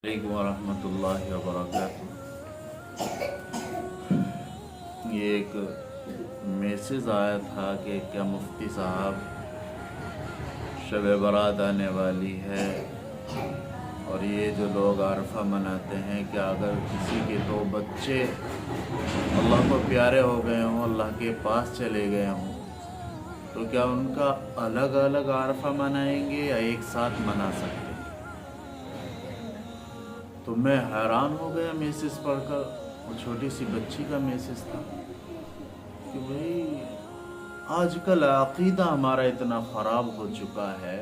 अलैकुम वरहमतुल्लाहि वबरकातुहू। ये एक मैसेज आया था कि क्या मुफ्ती साहब शब बारात आने वाली है और ये जो लोग अरफा मनाते हैं, क्या अगर किसी के दो बच्चे अल्लाह को प्यारे हो गए हों, अल्लाह के पास चले गए हों, तो क्या उनका अलग अलग अरफा मनाएंगे या एक साथ मना सकते हैं? तो मैं हैरान हो गया मैसेज पढ़कर। वो छोटी सी बच्ची का मैसेज था कि भाई आजकल अक़ीदा हमारा इतना ख़राब हो चुका है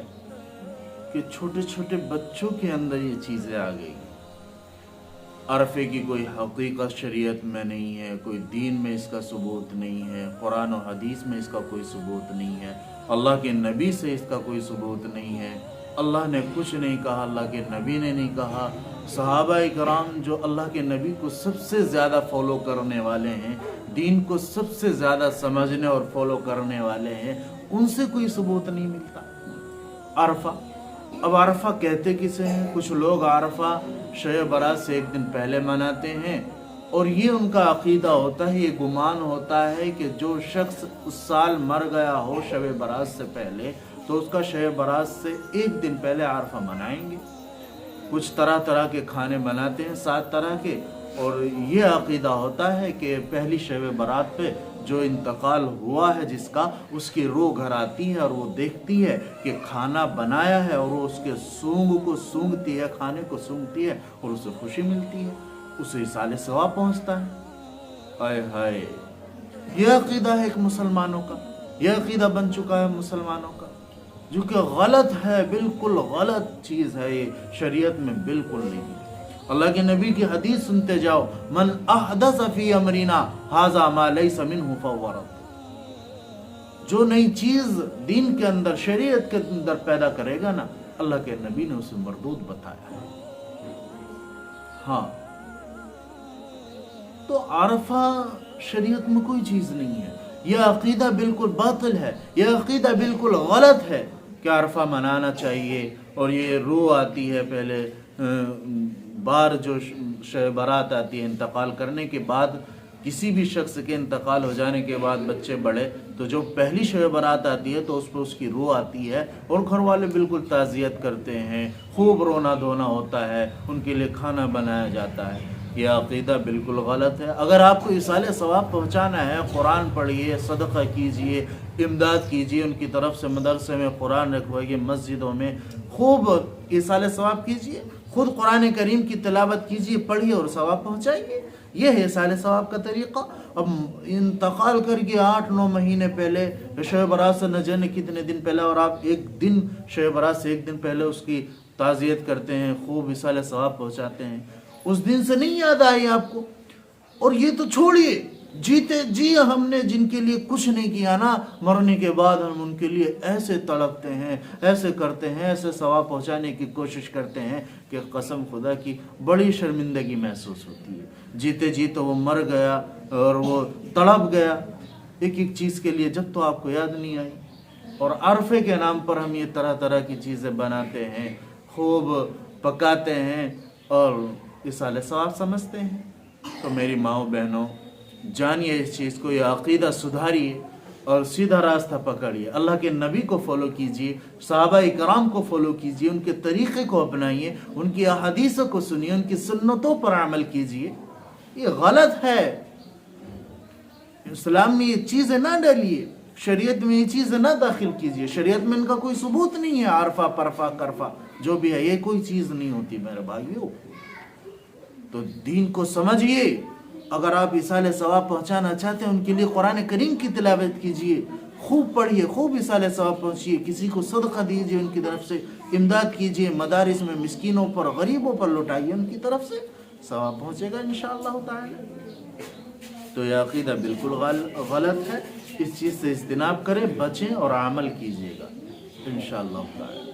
कि छोटे छोटे बच्चों के अंदर ये चीज़ें आ गई। अरफे की कोई हकीकत शरीयत में नहीं है, कोई दीन में इसका सबूत नहीं है, कुरान और हदीस में इसका कोई सबूत नहीं है, अल्लाह के नबी से इसका कोई सबूत नहीं है। अल्लाह ने कुछ नहीं कहा, अल्लाह के नबी ने नहीं कहा। सहाबा कराम जो अल्लाह के नबी को सबसे ज़्यादा फॉलो करने वाले हैं, दीन को सबसे ज़्यादा समझने और फॉलो करने वाले हैं, उनसे कोई सबूत नहीं मिलता। अरफा, अब अरफा कहते किसे हैं? कुछ लोग अरफा शब बारात से एक दिन पहले मनाते हैं और ये उनका अकीदा होता है, ये गुमान होता है कि जो शख्स उस साल मर गया हो शब बारात से पहले, तो उसका शब बारात से एक दिन पहले अरफा मनाएंगे। कुछ तरह तरह के खाने बनाते हैं, 7 तरह के, और ये अकीदा होता है कि पहली शब बारात पे जो इंतकाल हुआ है जिसका, उसकी रूह घर आती है और वो देखती है कि खाना बनाया है और वो उसके सूंग को सूंघती है, खाने को सूंघती है और उसे खुशी मिलती है, उसे इसाले सवाब पहुँचता है। हाय हाय, ये अकीदा है एक मुसलमानों का, यह अकीदा बन चुका है मुसलमानों का, जो कि गलत है, बिल्कुल गलत चीज़ है ये, शरीयत में बिल्कुल नहीं। अल्लाह के नबी की हदीस सुनते जाओ, मन अहदस फी अमरिना हाजा मा लैसा मिन्हु फहुव रद्द। जो नई चीज दीन के अंदर, शरीयत के अंदर पैदा करेगा ना, अल्लाह के नबी ने उसे मरदूद बताया है। हाँ, तो अरफा शरीयत में कोई चीज नहीं है। यह अकीदा बिल्कुल बातिल है, यह अकीदा बिल्कुल गलत है कि अरफा मनाना चाहिए। और ये रूह आती है पहले बार, जो शब बारात आती है इंतकाल करने के बाद, किसी भी शख्स के इंतकाल हो जाने के बाद बच्चे बड़े, तो जो पहली शब बारात आती है तो उस पर उसकी रूह आती है और घर वाले बिल्कुल ताज़ियत करते हैं, खूब रोना धोना होता है, उनके लिए खाना बनाया जाता है। यह अक़ीदा बिल्कुल गलत है। अगर आपको इसाले सवाब पहुँचाना है, कुरान पढ़िए, सदक़ा कीजिए, इमदाद कीजिए, उनकी तरफ से मदरसे में कुरान रखवाइए, मस्जिदों में खूब इसाले सवाब कीजिए, खुद कुरान करीम की तिलावत कीजिए, पढ़िए और सवाब पहुँचाइए। यह है इसाले सवाब का तरीक़ा। अब इंतकाल करके 8-9 महीने पहले, शब बारात से न जाने कितने दिन पहले, और आप एक दिन शब बारात से एक दिन पहले उसकी ताज़ियत करते हैं, खूब इसाले सवाब पहुँचाते हैं, उस दिन से नहीं याद आई आपको। और ये तो छोड़िए, जीते जी हमने जिनके लिए कुछ नहीं किया ना, मरने के बाद हम उनके लिए ऐसे तड़पते हैं, ऐसे करते हैं, ऐसे सवाब पहुंचाने की कोशिश करते हैं कि कसम खुदा की बड़ी शर्मिंदगी महसूस होती है। जीते जी तो वो मर गया और वो तड़प गया एक एक चीज़ के लिए, जब तो आपको याद नहीं आई। और अरफे के नाम पर हम ये तरह तरह की चीज़ें बनाते हैं, खूब पकाते हैं और इसाले सवाब समझते हैं। तो मेरी माओ बहनों, जानिए इस चीज़ को, यह अक़ीदा सुधारिए और सीधा रास्ता पकड़िए। अल्लाह के नबी को फॉलो कीजिए, सहाबा इकराम को फॉलो कीजिए, उनके तरीक़े को अपनाइए, उनकी अहादीसों को सुनिए, उनकी सुन्नतों पर अमल कीजिए। ये गलत है, इस्लाम में ये चीज़ें ना डालिए, शरीयत में ये चीज़ें ना दाखिल कीजिए। शरीयत में इनका कोई सबूत नहीं है। अरफा, परफा, करफा जो भी है, ये कोई चीज़ नहीं होती मेरे भाइयों। तो दीन को समझिए। अगर आप इसाले सवाब पहुंचाना चाहते हैं, उनके लिए कुरान करीम की तिलावत कीजिए, खूब पढ़िए, खूब इसाले सवाब पहुंचिए, किसी को सदका दीजिए, उनकी तरफ से इमदाद कीजिए, मदारिस में मिस्कीनों पर, गरीबों पर लुटाइए, उनकी तरफ से सवाब पहुंचेगा इंशाअल्लाह ताला। तो यह अक़ीदा बिल्कुल गलत है। इस चीज़ से इज्तिनाब करें, बचें और अमल कीजिएगा इंशाअल्लाह ताला।